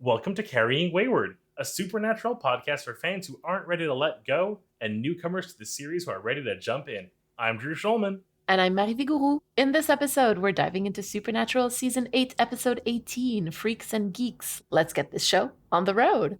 Welcome to Carrying Wayward, a supernatural podcast for fans who aren't ready to let go and newcomers to the series who are ready to jump in. I'm Drew Schulman. And I'm Marie Vigourou. In this episode, we're diving into Supernatural Season 8, Episode 18, Freaks and Geeks. Let's get this show on the road.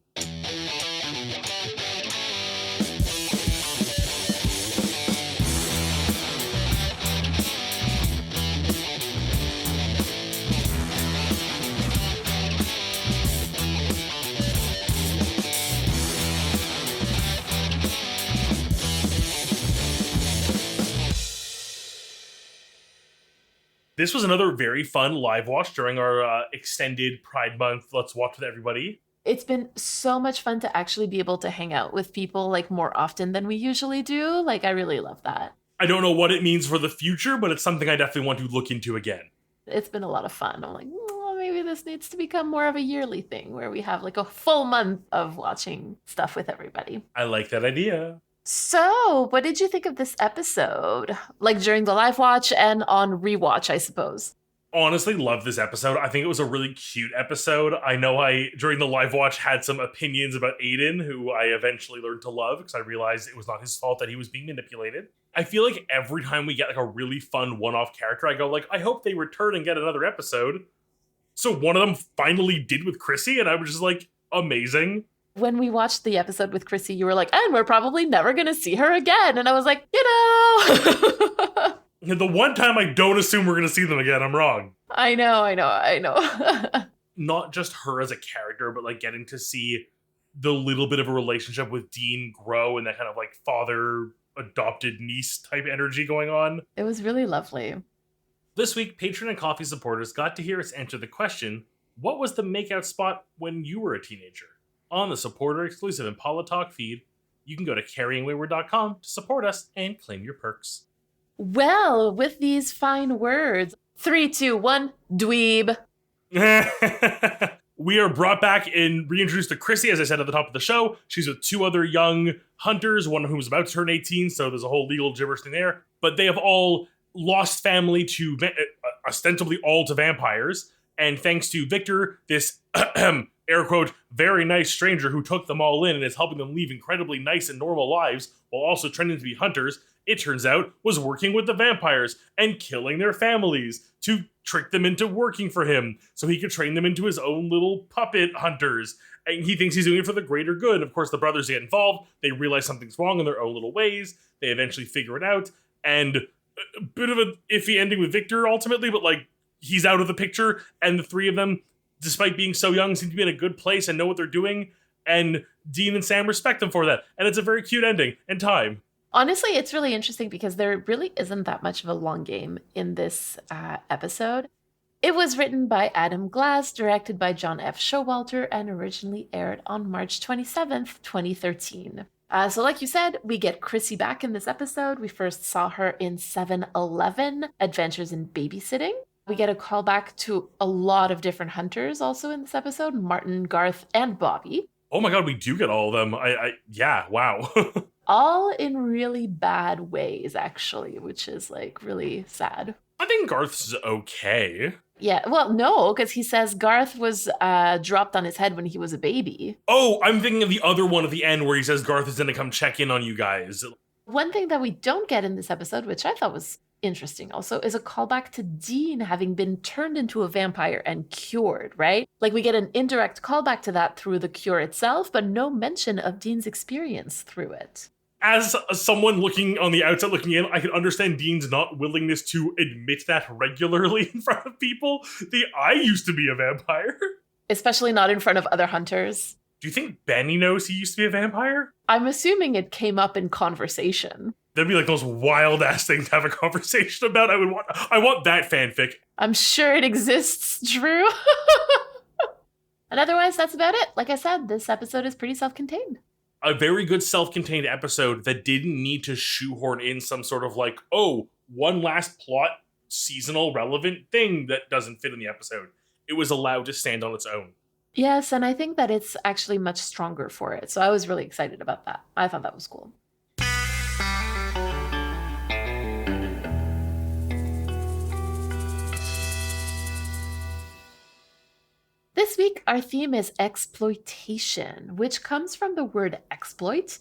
This was another very fun live watch during our extended Pride Month Let's Watch with Everybody. It's been so much fun to actually be able to hang out with people more often than we usually do. I really love that. I don't know what it means for the future, but it's something I definitely want to look into again. It's been a lot of fun. I'm like, maybe this needs to become more of a yearly thing where we have a full month of watching stuff with everybody. I like that idea. So, what did you think of this episode? During the live watch and on rewatch, I suppose. Honestly, love this episode. I think it was a really cute episode. I know during the live watch, had some opinions about Aiden, who I eventually learned to love because I realized it was not his fault that he was being manipulated. I feel like every time we get a really fun one-off character, I go I hope they return and get another episode. So one of them finally did with Chrissy, and I was just amazing. When we watched the episode with Chrissy, you were and we're probably never going to see her again. And I was The one time I don't assume we're going to see them again, I'm wrong. I know. Not just her as a character, but getting to see the little bit of a relationship with Dean grow and that kind of father adopted niece type energy going on. It was really lovely. This week, Patreon and Coffee supporters got to hear us answer the question, what was the makeout spot when you were a teenager? On the supporter-exclusive Impala Talk feed, you can go to carryingwayward.com to support us and claim your perks. Well, with these fine words, 3, 2, 1, dweeb. We are brought back and reintroduced to Chrissy, as I said at the top of the show. She's with 2 other young hunters, one of whom is about to turn 18, so there's a whole legal gibberish thing there. But they have all lost family to, ostensibly all to vampires. And thanks to Victor, this air quote, very nice stranger who took them all in and is helping them live incredibly nice and normal lives while also training to be hunters, it turns out was working with the vampires and killing their families to trick them into working for him so he could train them into his own little puppet hunters. And he thinks he's doing it for the greater good. Of course, the brothers get involved. They realize something's wrong in their own little ways. They eventually figure it out. And a bit of an iffy ending with Victor ultimately, but he's out of the picture, and the 3 of them, despite being so young, seem to be in a good place and know what they're doing, and Dean and Sam respect them for that. And it's a very cute ending and time. Honestly, it's really interesting because there really isn't that much of a long game in this episode. It was written by Adam Glass, directed by John F. Showalter, and originally aired on March 27th, 2013. So like you said, we get Chrissy back in this episode. We first saw her in 7-11, Adventures in Babysitting. We get a callback to a lot of different hunters also in this episode, Martin, Garth, and Bobby. Oh my god, we do get all of them. Yeah, wow. All in really bad ways, actually, which is really sad. I think Garth's okay. Yeah, well, no, because he says Garth was dropped on his head when he was a baby. Oh, I'm thinking of the other one at the end where he says Garth is going to come check in on you guys. One thing that we don't get in this episode, which I thought was interesting also, is a callback to Dean having been turned into a vampire and cured, right? We get an indirect callback to that through the cure itself, but no mention of Dean's experience through it. As someone looking on the outside looking in, I can understand Dean's not willingness to admit that regularly in front of people. I used to be a vampire. Especially not in front of other hunters. Do you think Benny knows he used to be a vampire? I'm assuming it came up in conversation. That'd be the most wild ass thing to have a conversation about. I want that fanfic. I'm sure it exists, Drew. And otherwise, that's about it. Like I said, this episode is pretty self-contained. A very good self-contained episode that didn't need to shoehorn in some sort of one last plot, seasonal relevant thing that doesn't fit in the episode. It was allowed to stand on its own. Yes, and I think that it's actually much stronger for it. So I was really excited about that. I thought that was cool. This week, our theme is exploitation, which comes from the word exploit,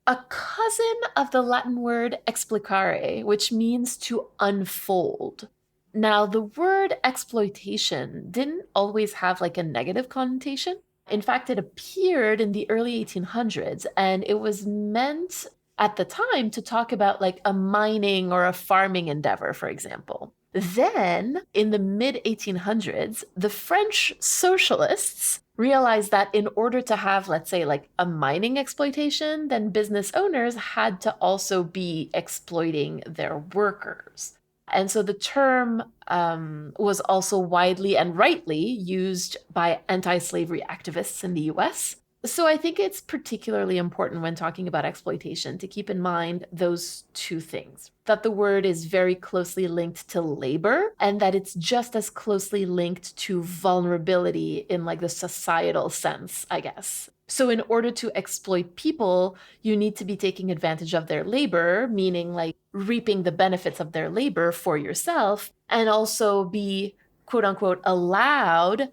a cousin of the Latin word explicare, which means to unfold. Now, the word exploitation didn't always have like a negative connotation. In fact, it appeared in the early 1800s, and it was meant at the time to talk about like a mining or a farming endeavor, for example. Then, in the mid 1800s, the French socialists realized that in order to have, let's say, like a mining exploitation, then business owners had to also be exploiting their workers. And so the term was also widely and rightly used by anti-slavery activists in the US. So I think it's particularly important when talking about exploitation to keep in mind those two things, that the word is very closely linked to labor and that it's just as closely linked to vulnerability in like the societal sense, I guess. So in order to exploit people, you need to be taking advantage of their labor, meaning like reaping the benefits of their labor for yourself, and also be quote unquote allowed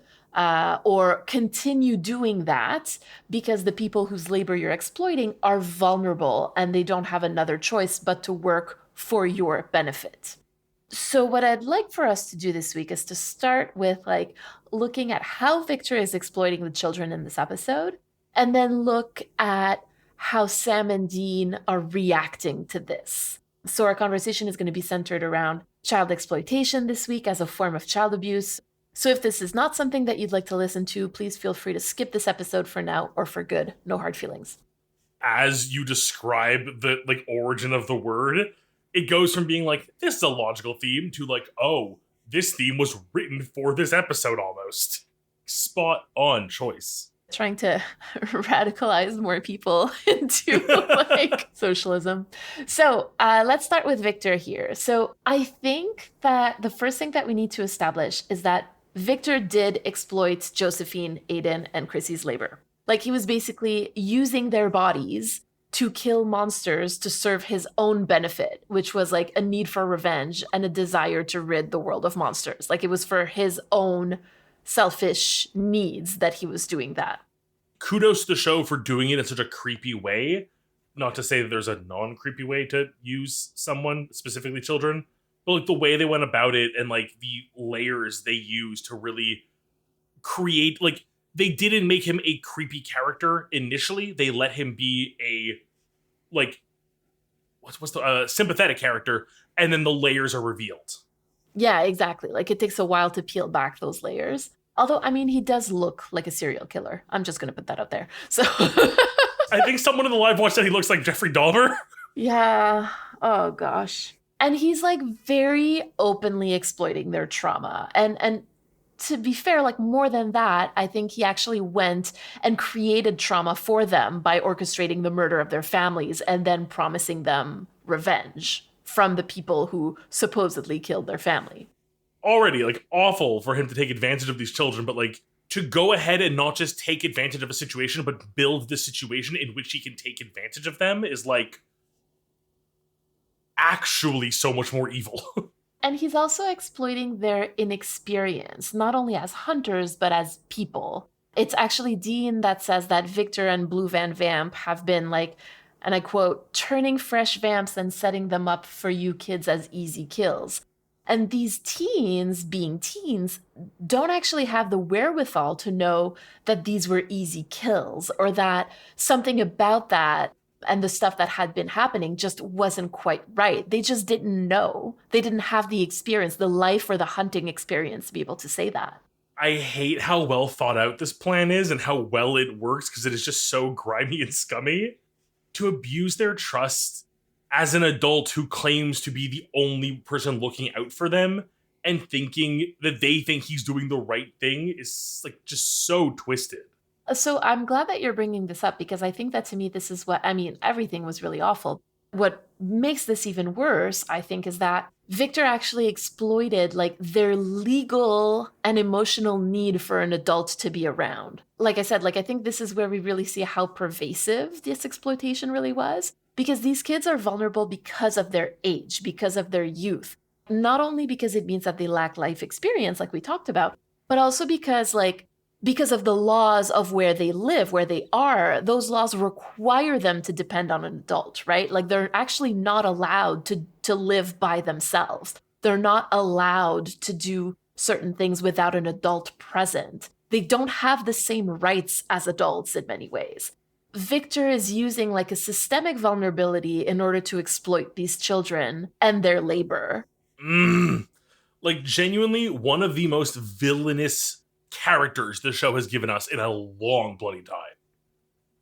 or continue doing that because the people whose labor you're exploiting are vulnerable and they don't have another choice but to work for your benefit. So what I'd like for us to do this week is to start with like looking at how Victor is exploiting the children in this episode, and then look at how Sam and Dean are reacting to this. So our conversation is going to be centered around child exploitation this week as a form of child abuse. So if this is not something that you'd like to listen to, please feel free to skip this episode for now or for good. No hard feelings. As you describe the like origin of the word, it goes from being like, this is a logical theme to like, oh, this theme was written for this episode almost. Spot on choice. Trying to radicalize more people into like socialism. So let's start with Victor here. So I think that the first thing that we need to establish is that Victor did exploit Josephine, Aiden, and Chrissy's labor. Like he was basically using their bodies to kill monsters to serve his own benefit, which was like a need for revenge and a desire to rid the world of monsters. Like it was for his own selfish needs that he was doing that. Kudos to the show for doing it in such a creepy way. Not to say that there's a non-creepy way to use someone, specifically children, but like the way they went about it and like the layers they used to really create, like they didn't make him a creepy character initially. They let him be a like what's the sympathetic character, and then the layers are revealed. Yeah, exactly. Like it takes a while to peel back those layers. Although, I mean, he does look like a serial killer. I'm just going to put that out there. So I think someone in the live watch said he looks like Jeffrey Dahmer. Yeah. Oh, gosh. And he's like very openly exploiting their trauma. And to be fair, like more than that, I think he actually went and created trauma for them by orchestrating the murder of their families and then promising them revenge from the people who supposedly killed their family. Already, like, awful for him to take advantage of these children, but, like, to go ahead and not just take advantage of a situation, but build the situation in which he can take advantage of them is, like, actually so much more evil. And he's also exploiting their inexperience, not only as hunters, but as people. It's actually Dean that says that Victor and Blue Van Vamp have been, like, and I quote, turning fresh vamps and setting them up for you kids as easy kills. And these teens, being teens, don't actually have the wherewithal to know that these were easy kills or that something about that and the stuff that had been happening just wasn't quite right. They just didn't know. They didn't have the experience, the life or the hunting experience to be able to say that. I hate how well thought out this plan is and how well it works because it is just so grimy and scummy. To abuse their trust as an adult who claims to be the only person looking out for them and thinking that they think he's doing the right thing is like just so twisted. So I'm glad that you're bringing this up because I think that to me, this is what, I mean, everything was really awful. What makes this even worse, I think, is that Victor actually exploited like their legal and emotional need for an adult to be around. Like I said, like I think this is where we really see how pervasive this exploitation really was. Because these kids are vulnerable because of their age, because of their youth. Not only because it means that they lack life experience, like we talked about, but also because, like, because of the laws of where they live, where they are, those laws require them to depend on an adult, right? Like they're actually not allowed to live by themselves. They're not allowed to do certain things without an adult present. They don't have the same rights as adults in many ways. Victor is using like a systemic vulnerability in order to exploit these children and their labor. Like genuinely one of the most villainous characters the show has given us in a long bloody time.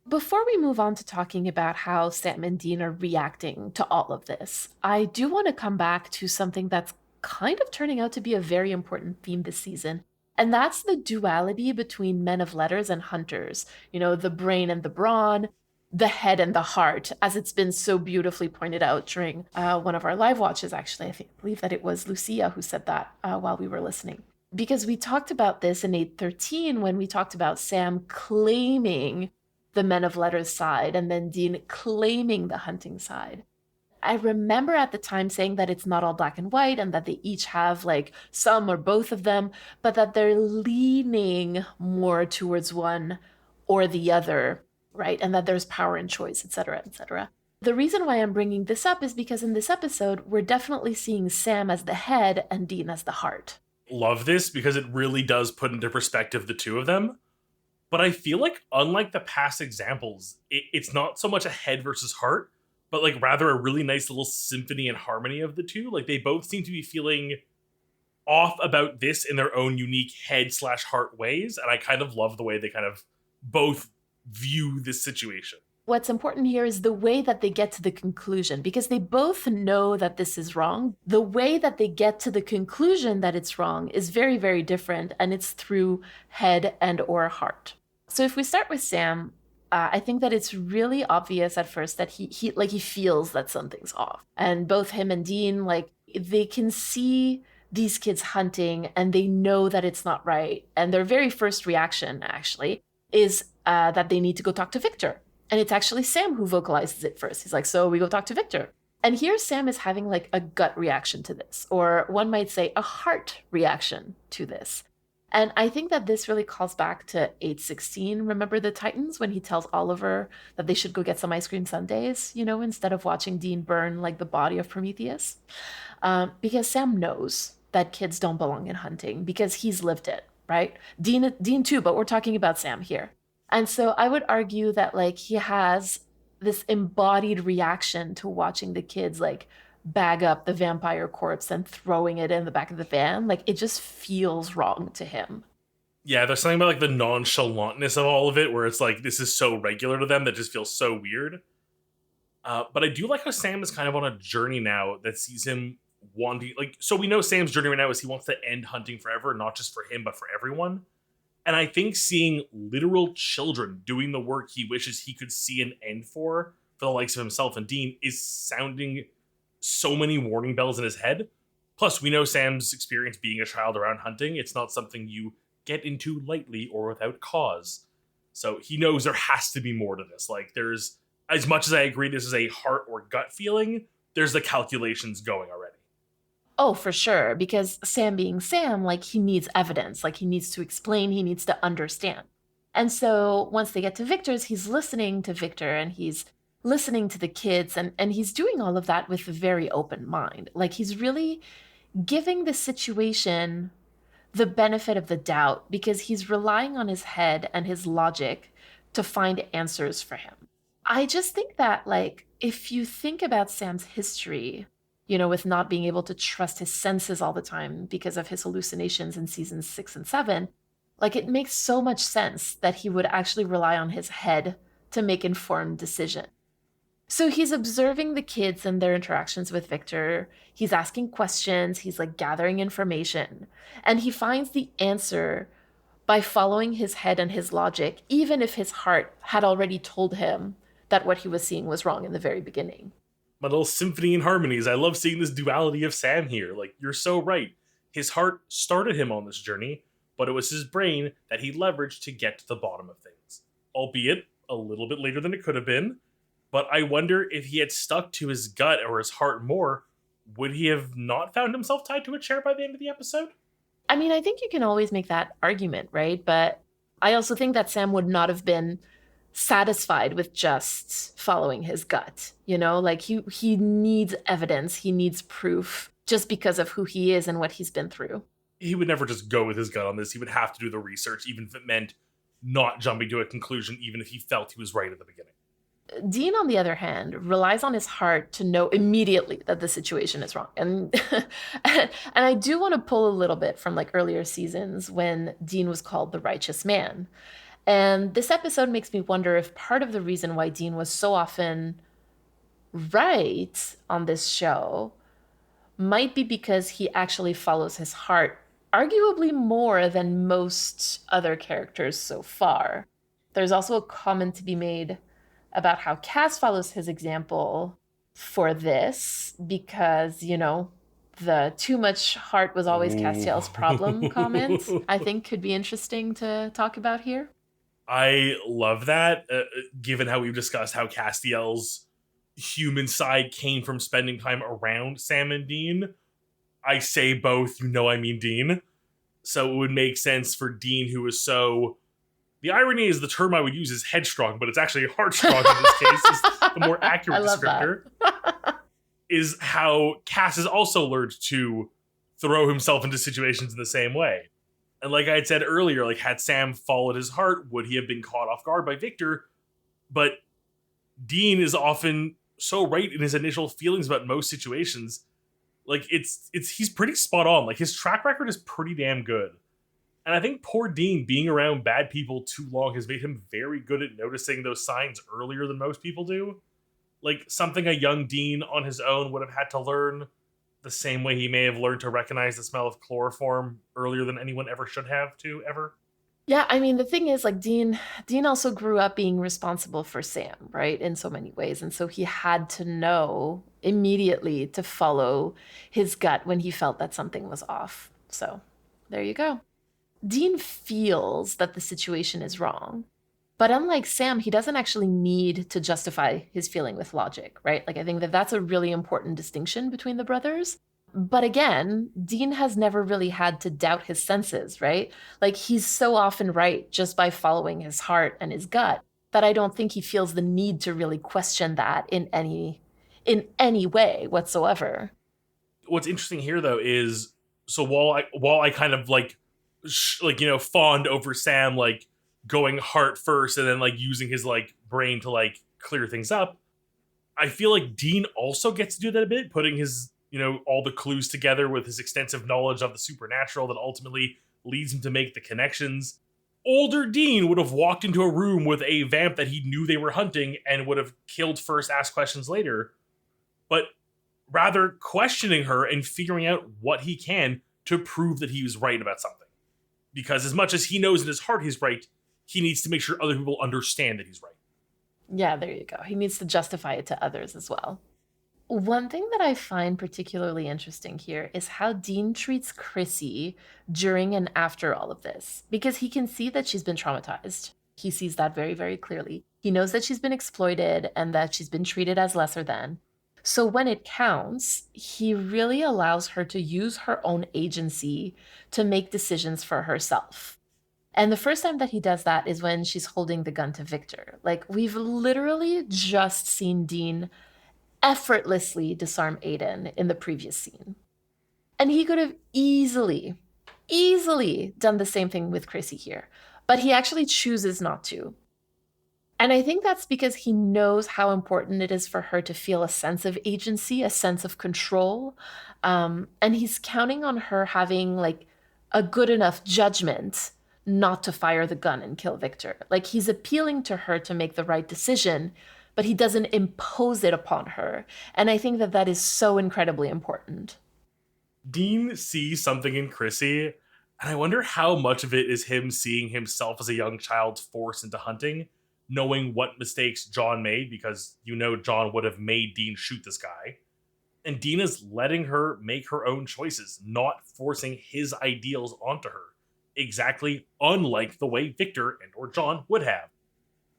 Before we move on to talking about how Sam and Dean are reacting to all of this, I do want to come back to something that's kind of turning out to be a very important theme this season. And that's the duality between men of letters and hunters. You know, the brain and the brawn, the head and the heart, as it's been so beautifully pointed out during one of our live watches, actually. I believe that it was Lucia who said that while we were listening. Because we talked about this in 813 when we talked about Sam claiming the men of letters side and then Dean claiming the hunting side. I remember at the time saying that it's not all black and white and that they each have like some or both of them, but that they're leaning more towards one or the other, right? And that there's power in choice, etc., etc. The reason why I'm bringing this up is because in this episode, we're definitely seeing Sam as the head and Dean as the heart. Love this because it really does put into perspective the two of them. But I feel like, unlike the past examples, it's not so much a head versus heart, but like rather a really nice little symphony and harmony of the two. Like they both seem to be feeling off about this in their own unique head/heart ways. And I kind of love the way they kind of both view this situation. What's important here is the way that they get to the conclusion, because they both know that this is wrong. The way that they get to the conclusion that it's wrong is very, very different, and it's through head and or heart. So if we start with Sam, I think that it's really obvious at first that he feels that something's off. And both him and Dean, like, they can see these kids hunting and they know that it's not right. And their very first reaction, actually, is that they need to go talk to Victor. And it's actually Sam who vocalizes it first. He's like, so we go talk to Victor. And here Sam is having like a gut reaction to this, or one might say a heart reaction to this. And I think that this really calls back to 816. Remember the Titans when he tells Oliver that they should go get some ice cream sundaes, you know, instead of watching Dean burn like the body of Prometheus? Because Sam knows that kids don't belong in hunting because he's lived it, right? Dean too, but we're talking about Sam here. And so I would argue that like he has this embodied reaction to watching the kids like bag up the vampire corpse and throwing it in the back of the van. Like it just feels wrong to him. Yeah, there's something about like the nonchalantness of all of it where it's like this is so regular to them that just feels so weird. But I do like how Sam is kind of on a journey now that sees him wanting, like, so we know Sam's journey right now is he wants to end hunting forever, not just for him, but for everyone. And I think seeing literal children doing the work he wishes he could see an end for the likes of himself and Dean is sounding so many warning bells in his head. Plus, we know Sam's experience being a child around hunting. It's not something you get into lightly or without cause. So he knows there has to be more to this. Like there's, as much as I agree this is a heart or gut feeling, there's the calculations going already. Oh, for sure. Because Sam being Sam, like he needs evidence, like he needs to explain, he needs to understand. And so once they get to Victor's, he's listening to Victor and he's listening to the kids and he's doing all of that with a very open mind. Like he's really giving the situation the benefit of the doubt because he's relying on his head and his logic to find answers for him. I just think that like if you think about Sam's history, you know, with not being able to trust his senses all the time because of his hallucinations in seasons 6 and 7, like it makes so much sense that he would actually rely on his head to make informed decisions. So he's observing the kids and their interactions with Victor. He's asking questions. He's like gathering information. And he finds the answer by following his head and his logic, even if his heart had already told him that what he was seeing was wrong in the very beginning. My little symphony and harmonies. I love seeing this duality of Sam here. Like, you're so right. His heart started him on this journey, but it was his brain that he leveraged to get to the bottom of things. Albeit a little bit later than it could have been. But I wonder if he had stuck to his gut or his heart more, would he have not found himself tied to a chair by the end of the episode? I mean, I think you can always make that argument, right? But I also think that Sam would not have been satisfied with just following his gut. Like he needs evidence, he needs proof just because of who he is and what he's been through. He would never just go with his gut on this. He would have to do the research, even if it meant not jumping to a conclusion, even if he felt he was right at the beginning. Dean, on the other hand, relies on his heart to know immediately that the situation is wrong. And and I do want to pull a little bit from like earlier seasons when Dean was called the righteous man. And this episode makes me wonder if part of the reason why Dean was so often right on this show might be because he actually follows his heart, arguably more than most other characters so far. There's also a comment to be made about how Cass follows his example for this because, the too much heart was always Castiel's problem comment, I think could be interesting to talk about here. I love that, given how we've discussed how Castiel's human side came from spending time around Sam and Dean. I say both, I mean Dean. So it would make sense for Dean, who is so... The irony is the term I would use is headstrong, but it's actually heartstrong in this case, is the more accurate descriptor. Is how Cass has also learned to throw himself into situations in the same way. And like I had said earlier, like had Sam followed his heart, would he have been caught off guard by Victor? But Dean is often so right in his initial feelings about most situations. Like he's pretty spot on. Like his track record is pretty damn good. And I think poor Dean being around bad people too long has made him very good at noticing those signs earlier than most people do. Like something a young Dean on his own would have had to learn the same way he may have learned to recognize the smell of chloroform earlier than anyone ever should have to ever. Yeah, I mean, the thing is, like, Dean also grew up being responsible for Sam, right, in so many ways. And so he had to know immediately to follow his gut when he felt that something was off. So there you go. Dean feels that the situation is wrong. But unlike Sam, he doesn't actually need to justify his feeling with logic, right? Like, I think that that's a really important distinction between the brothers. But again, Dean has never really had to doubt his senses, right? Like, he's so often right just by following his heart and his gut that I don't think he feels the need to really question that in any way whatsoever. What's interesting here, though, is so while I kind of fawned over Sam, like going heart first and then like using his like brain to like clear things up, I feel like Dean also gets to do that a bit, putting his all the clues together with his extensive knowledge of the supernatural that ultimately leads him to make the connections. Older Dean would have walked into a room with a vamp that he knew they were hunting and would have killed first, asked questions later, but rather questioning her and figuring out what he can to prove that he was right about something. Because as much as he knows in his heart he's right, he needs to make sure other people understand that he's right. Yeah, there you go. He needs to justify it to others as well. One thing that I find particularly interesting here is how Dean treats Chrissy during and after all of this, because he can see that she's been traumatized. He sees that very, very clearly. He knows that she's been exploited and that she's been treated as lesser than. So when it counts, he really allows her to use her own agency to make decisions for herself. And the first time that he does that is when she's holding the gun to Victor. Like, we've literally just seen Dean effortlessly disarm Aiden in the previous scene. And he could have easily done the same thing with Chrissy here, but he actually chooses not to. And I think that's because he knows how important it is for her to feel a sense of agency, a sense of control. And he's counting on her having like a good enough judgment not to fire the gun and kill Victor. Like, he's appealing to her to make the right decision, but he doesn't impose it upon her. And I think that that is so incredibly important. Dean sees something in Chrissy, and I wonder how much of it is him seeing himself as a young child forced into hunting, knowing what mistakes John made, because John would have made Dean shoot this guy. And Dean is letting her make her own choices, not forcing his ideals onto her. Exactly unlike the way Victor and or John would have.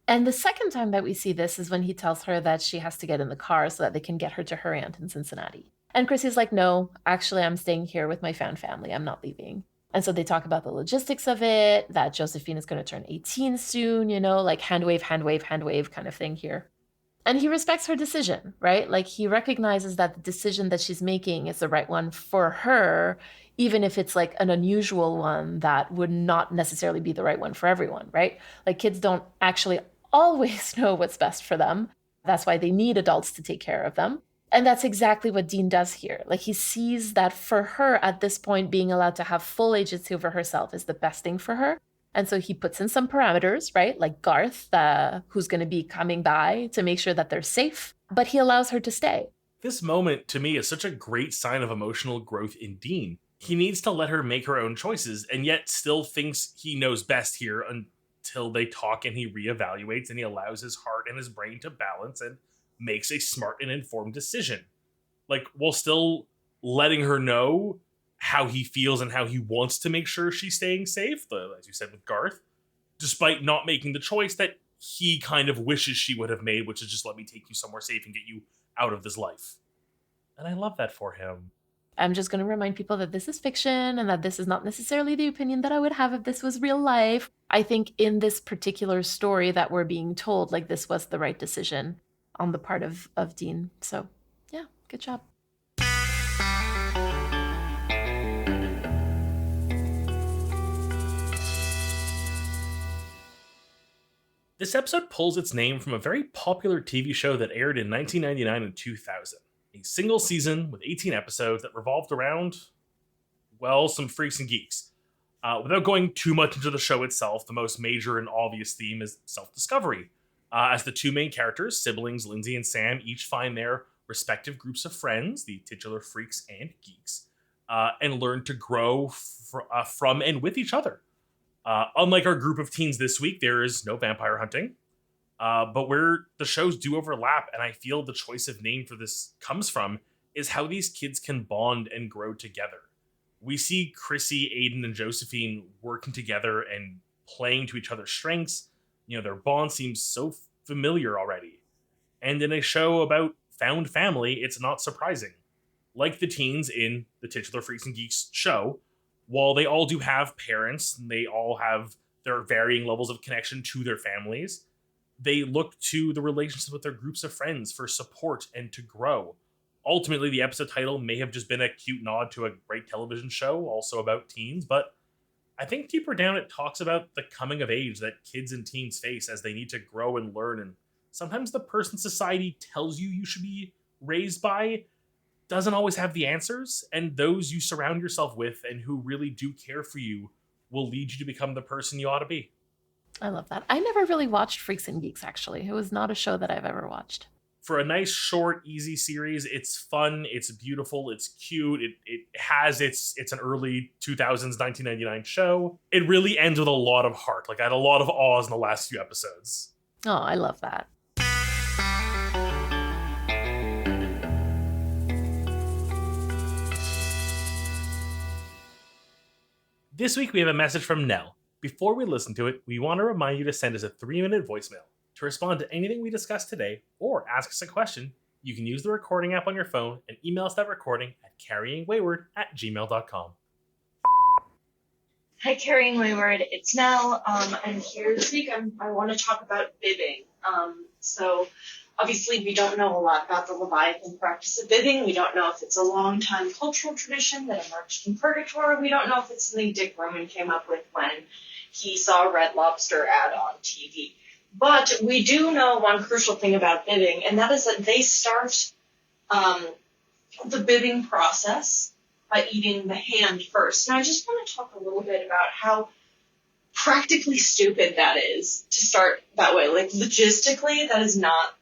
And the second time that we see this is when he tells her that she has to get in the car so that they can get her to her aunt in Cincinnati. And Chrissy's like, no, actually, I'm staying here with my found family. I'm not leaving. And so they talk about the logistics of it, that Josephine is going to turn 18 soon, like hand wave, hand wave, hand wave kind of thing here. And he respects her decision, right? Like he recognizes that the decision that she's making is the right one for her, even if it's like an unusual one that would not necessarily be the right one for everyone, right? Like kids don't actually always know what's best for them. That's why they need adults to take care of them. And that's exactly what Dean does here. Like he sees that for her at this point, being allowed to have full agency over herself is the best thing for her. And so he puts in some parameters, right? Like Garth, who's going to be coming by to make sure that they're safe, but he allows her to stay. This moment, to me, is such a great sign of emotional growth in Dean. He needs to let her make her own choices, and yet still thinks he knows best here until they talk and he reevaluates and he allows his heart and his brain to balance and makes a smart and informed decision. Like, while still letting her know how he feels and how he wants to make sure she's staying safe, as you said with Garth, despite not making the choice that he kind of wishes she would have made, which is just let me take you somewhere safe and get you out of this life. And I love that for him. I'm just going to remind people that this is fiction and that this is not necessarily the opinion that I would have if this was real life. I think in this particular story that we're being told, like this was the right decision on the part of Dean. So yeah, good job. This episode pulls its name from a very popular TV show that aired in 1999 and 2000. A single season with 18 episodes that revolved around, well, some freaks and geeks. Without going too much into the show itself, the most major and obvious theme is self-discovery. As the two main characters, siblings Lindsay and Sam, each find their respective groups of friends, the titular freaks and geeks, and learn to grow from and with each other. Unlike our group of teens this week, there is no vampire hunting. But where the shows do overlap, and I feel the choice of name for this comes from, is how these kids can bond and grow together. We see Chrissy, Aiden, and Josephine working together and playing to each other's strengths. Their bond seems so familiar already. And in a show about found family, it's not surprising. Like the teens in the titular Freaks and Geeks show, while they all do have parents, and they all have their varying levels of connection to their families, they look to the relationships with their groups of friends for support and to grow. Ultimately, the episode title may have just been a cute nod to a great television show, also about teens, but I think deeper down it talks about the coming of age that kids and teens face as they need to grow and learn, and sometimes the person society tells you should be raised by doesn't always have the answers, and those you surround yourself with and who really do care for you will lead you to become the person you ought to be. I love that. I never really watched Freaks and Geeks, actually. It was not a show that I've ever watched. For a nice, short, easy series, it's fun, it's beautiful, it's cute, it's an early 2000s, 1999 show. It really ends with a lot of heart. Like, I had a lot of awes in the last few episodes. Oh, I love that. This week we have a message from Nell. Before we listen to it, we want to remind you to send us a 3-minute voicemail. To respond to anything we discussed today, or ask us a question, you can use the recording app on your phone and email us that recording at carryingwayward@gmail.com. Hi, Carrying Wayward. It's Nell. I'm here this week. I want to talk about bibbing. So obviously we don't know a lot about the Leviathan practice of bibbing. We don't know if it's a long-time cultural tradition that emerged in purgatory. We don't know if it's something Dick Roman came up with when he saw a Red Lobster ad on TV. But we do know one crucial thing about bibbing, and that is that they start the bibbing process by eating the hand first. And I just want to talk a little bit about how practically stupid that is to start that way. Like, logistically, that is not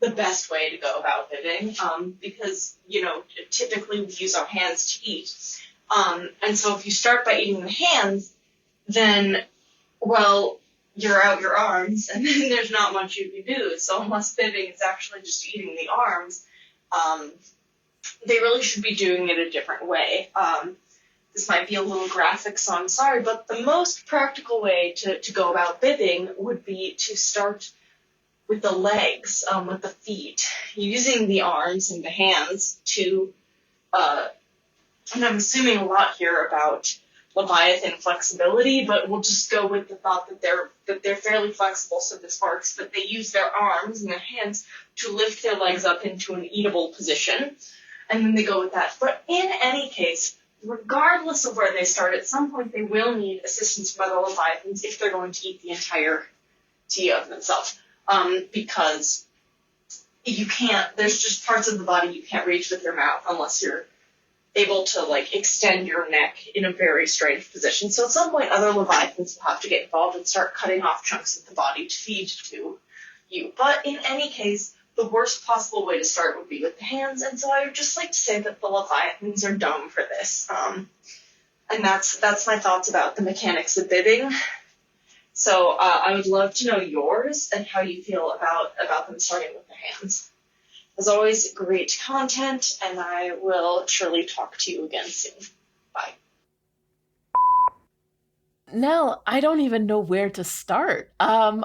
the best way to go about bibbing, because, typically we use our hands to eat. And so if you start by eating the hands, then, well, you're out your arms, and then there's not much you can do. So unless bibbing is actually just eating the arms, they really should be doing it a different way. This might be a little graphic, so I'm sorry, but the most practical way to go about bibbing would be to start with the legs, with the feet, using the arms and the hands to, and I'm assuming a lot here about Leviathan flexibility, but we'll just go with the thought that they're fairly flexible, so this works, that they use their arms and their hands to lift their legs up into an eatable position, and then they go with that. But in any case, regardless of where they start, at some point they will need assistance from other Leviathans if they're going to eat the entirety of themselves, because you can't, there's just parts of the body you can't reach with your mouth unless you're able to, like, extend your neck in a very strange position. So at some point, other Leviathans will have to get involved and start cutting off chunks of the body to feed to you. But in any case, the worst possible way to start would be with the hands, and so I would just like to say that the Leviathans are dumb for this. And that's my thoughts about the mechanics of bibbing. So I would love to know yours and how you feel about them starting with the hands. As always, great content, and I will surely talk to you again soon. Bye. Nell, I don't even know where to start.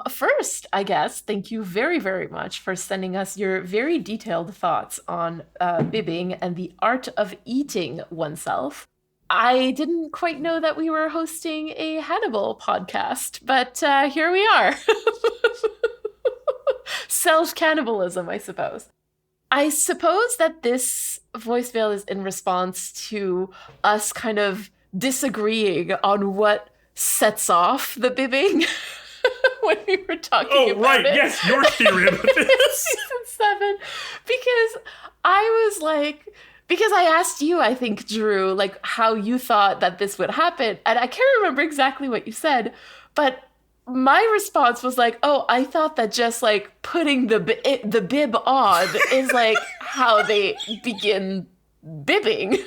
First, I guess, thank you very, very much for sending us your very detailed thoughts on bibbing and the art of eating oneself. I didn't quite know that we were hosting a Hannibal podcast, but here we are. Self-cannibalism, I suppose. I suppose that this voicemail is in response to us kind of disagreeing on what sets off the bibbing when we were talking about it. Yes, your theory about this. Season 7. Because I asked you, I think, Drew, like, how you thought that this would happen. And I can't remember exactly what you said, but my response was like, oh, I thought that just, like, putting the bib on is, like, how they begin bibbing.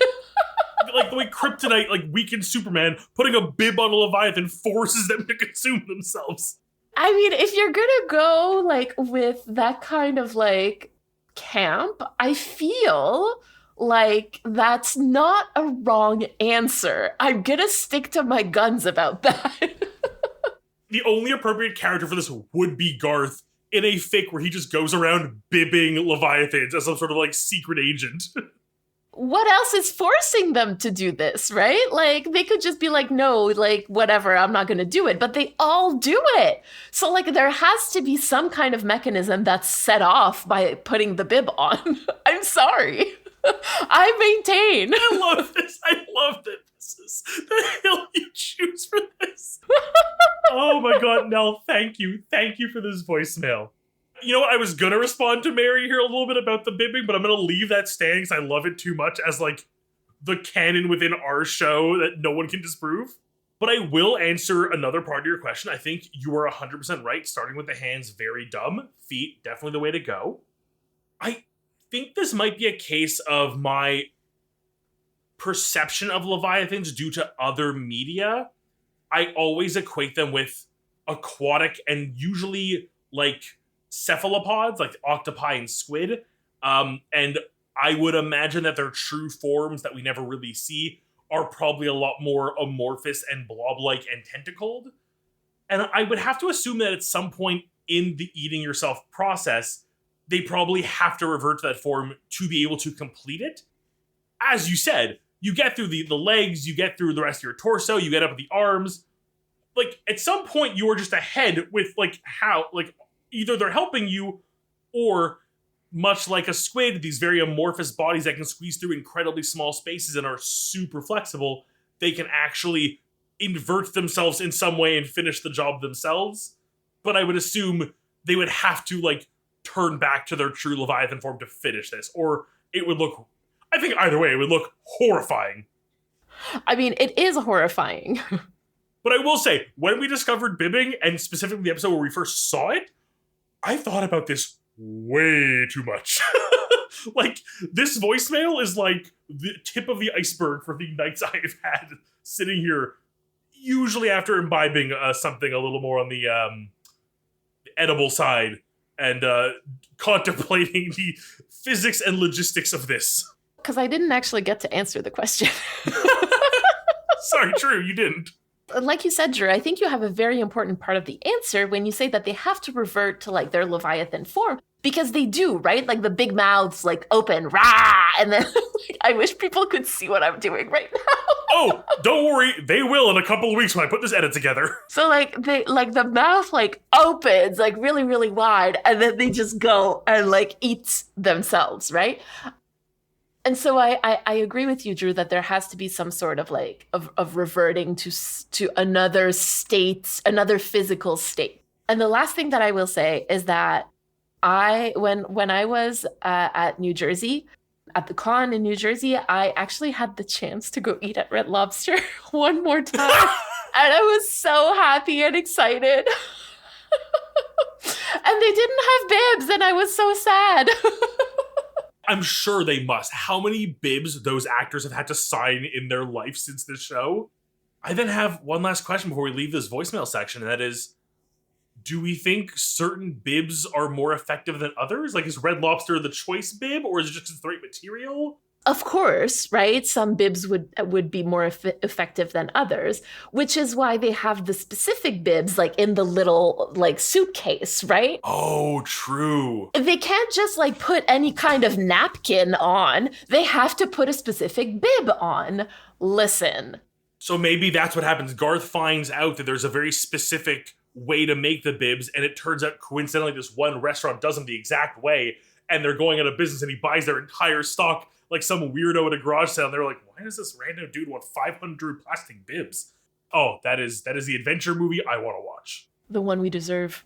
Like the way Kryptonite, like, weakens Superman, putting a bib on a Leviathan forces them to consume themselves. I mean, if you're gonna go, like, with that kind of, like, camp, I feel like that's not a wrong answer. I'm gonna stick to my guns about that. The only appropriate character for this would be Garth in a fic where he just goes around bibbing Leviathans as some sort of, like, secret agent. What else is forcing them to do this, right? Like, they could just be like, no, like, whatever, I'm not going to do it. But they all do it. So, like, there has to be some kind of mechanism that's set off by putting the bib on. I'm sorry. I maintain. I love this. I love that this is the hill you choose for this. Oh my god, Nell, thank you. Thank you for this voicemail. You know what? I was going to respond to Mary here a little bit about the bibbing, but I'm going to leave that standing because I love it too much as, like, the canon within our show that no one can disprove. But I will answer another part of your question. I think you are 100% right. Starting with the hands, very dumb. Feet, definitely the way to go. I think this might be a case of my perception of Leviathans due to other media. I always equate them with aquatic and usually, like, cephalopods, like octopi and squid. And I would imagine that their true forms that we never really see are probably a lot more amorphous and blob-like and tentacled. And I would have to assume that at some point in the eating yourself process, they probably have to revert to that form to be able to complete it. As you said, you get through the legs, you get through the rest of your torso, you get up at the arms. Like, at some point, you are just ahead with, like, how, like, either they're helping you, or, much like a squid, these very amorphous bodies that can squeeze through incredibly small spaces and are super flexible, they can actually invert themselves in some way and finish the job themselves. But I would assume they would have to, like, turn back to their true Leviathan form to finish this, or it would look, I think either way, it would look horrifying. I mean, it is horrifying. But I will say, when we discovered bibbing, and specifically the episode where we first saw it, I thought about this way too much. Like, this voicemail is like the tip of the iceberg for the nights I've had sitting here, usually after imbibing something a little more on the edible side, and contemplating the physics and logistics of this. Because I didn't actually get to answer the question. Sorry, true, you didn't. Like you said, Drew, I think you have a very important part of the answer when you say that they have to revert to like their Leviathan form, because they do, right? Like the big mouths like open, rah, and then like, I wish people could see what I'm doing right now. Oh, don't worry, they will in a couple of weeks when I put this edit together. So like they like the mouth like opens like really, really wide, and then they just go and like eat themselves, right? And so I agree with you, Drew, that there has to be some sort of like of reverting to another state, another physical state. And the last thing that I will say is that when I was at New Jersey, at the con in New Jersey, I actually had the chance to go eat at Red Lobster one more time, and I was so happy and excited. And they didn't have bibs, and I was so sad. I'm sure they must. How many bibs those actors have had to sign in their life since this show? I then have one last question before we leave this voicemail section, and that is, do we think certain bibs are more effective than others? Like, is Red Lobster the choice bib, or is it just the right material? Of course, right? Some bibs would be more effective than others, which is why they have the specific bibs like in the little like suitcase, right? Oh, true. They can't just like put any kind of napkin on. They have to put a specific bib on. Listen. So maybe that's what happens. Garth finds out that there's a very specific way to make the bibs, and it turns out coincidentally this one restaurant does them the exact way, and they're going out of business, and he buys their entire stock like some weirdo at a garage sale. And they're like, why does this random dude want 500 plastic bibs? Oh, that is the adventure movie I want to watch. The one we deserve.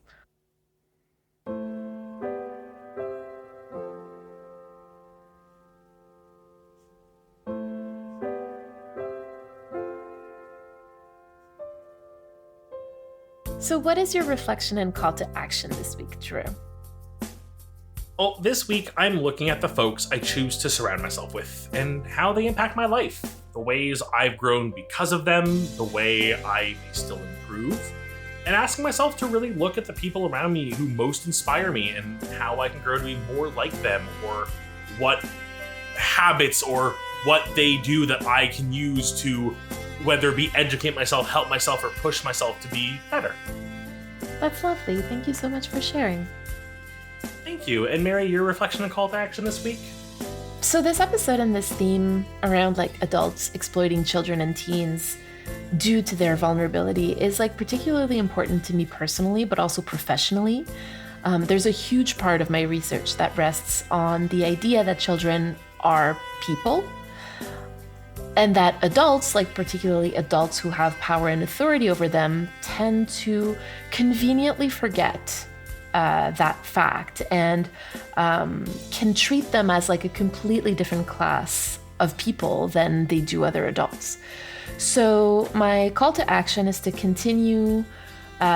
So what is your reflection and call to action this week, Drew? Well, this week I'm looking at the folks I choose to surround myself with and how they impact my life. The ways I've grown because of them, the way I may still improve, and asking myself to really look at the people around me who most inspire me and how I can grow to be more like them, or what habits or what they do that I can use to, whether it be educate myself, help myself, or push myself to be better. That's lovely. Thank you so much for sharing. Thank you. And Mary, your reflection and call to action this week? So this episode and this theme around like adults exploiting children and teens due to their vulnerability is like particularly important to me personally, but also professionally. There's a huge part of my research that rests on the idea that children are people, and that adults, like particularly adults who have power and authority over them, tend to conveniently forget that fact and can treat them as like a completely different class of people than they do other adults. So my call to action is to continue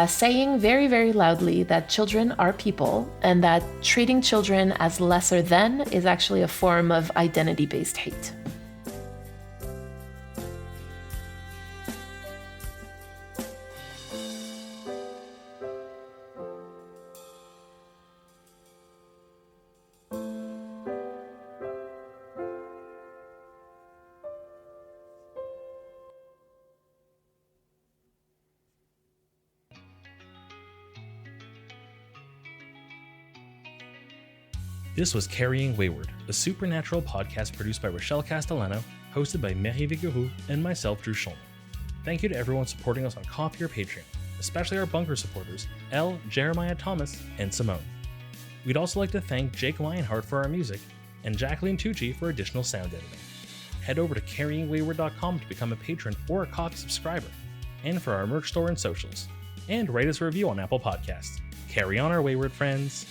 saying very, very loudly that children are people, and that treating children as lesser than is actually a form of identity-based hate. This was Carrying Wayward, a supernatural podcast produced by Rochelle Castellano, hosted by Marie Vigouroux and myself, Drew Schulman. Thank you to everyone supporting us on Ko-fi or Patreon, especially our bunker supporters, Elle, Jeremiah Thomas, and Simone. We'd also like to thank Jake Lionheart for our music, and Jacqueline Tucci for additional sound editing. Head over to carryingwayward.com to become a patron or a Ko-fi subscriber, and for our merch store and socials. And write us a review on Apple Podcasts. Carry on, our wayward friends.